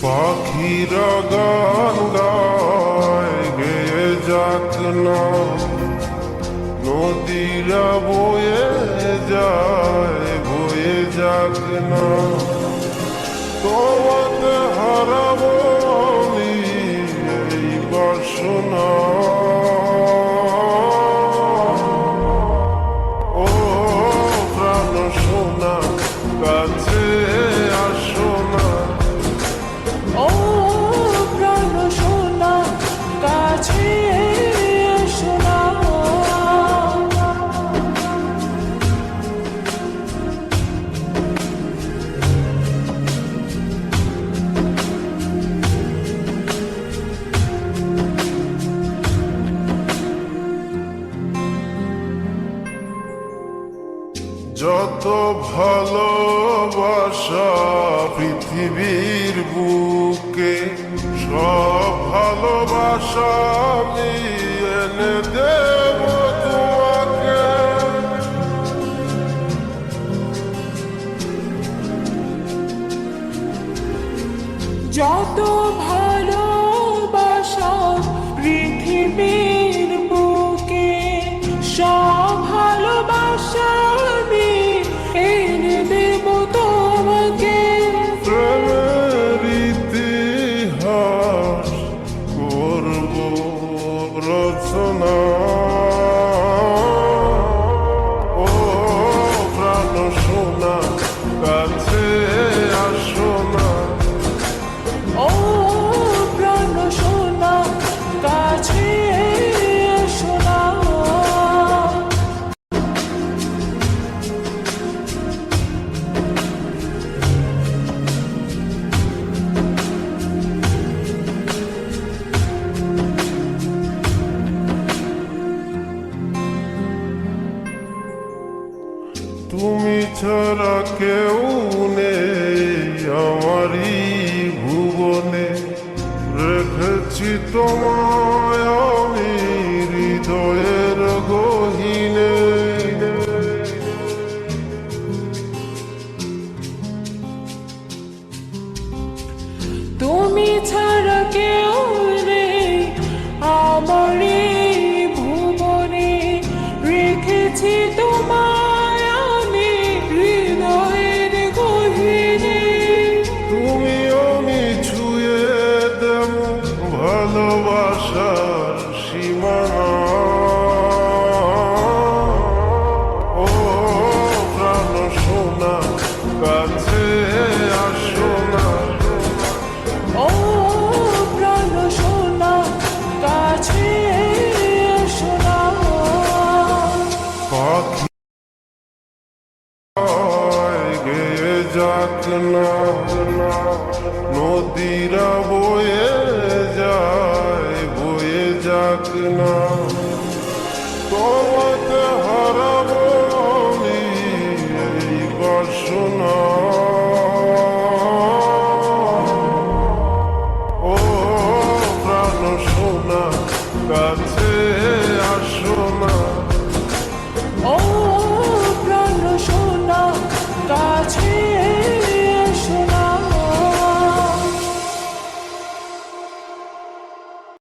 পাখিরা গান গায় গেয়ে যাক না, নদীরা বয়ে যাক না, তোমাকে হারাবো আমি এই বাসনা। ও প্রাণ সোনা কাছে আসো না, ও প্রাণ সোনা কাছে এসো না। যত ভালোবাসা পৃথিবীর বুকে, সব ভালোবাসা আমি এনে দেব তোমাকে। যত ভালোবাসা পৃথিবীর বুকে, সব ভালোবাসা আমি এনে দেব তোমাকে। প্রেমের ইতিহাস করব রচনা। ও প্রাণ সোনা কাছে আসো না, ও প্রাণ সোনা কাছে এসো না। তুমি ছাড়া কেউ নেই আমারই ভুবনে, রেখেছি তোমায় আমি হৃদয়ের গহীনে। তুমি ছাড়া কেউ নেই আমার এই ভুবনে, রেখেছি তোমায় আমি হৃদয়ের গহীনে। তুমি আমি ছুঁয়ে দেব ভালোবাসার সীমানা। ও প্রাণ সোনা কাছে আসো না, ও প্রাণ সোনা কাছে এসো না। পাখি গেয়ে যাক না, নদীরা বয়ে যাক না, তোমাকে হারাবো আমি এই বাসনা। ও প্রাণ সোনা কাছে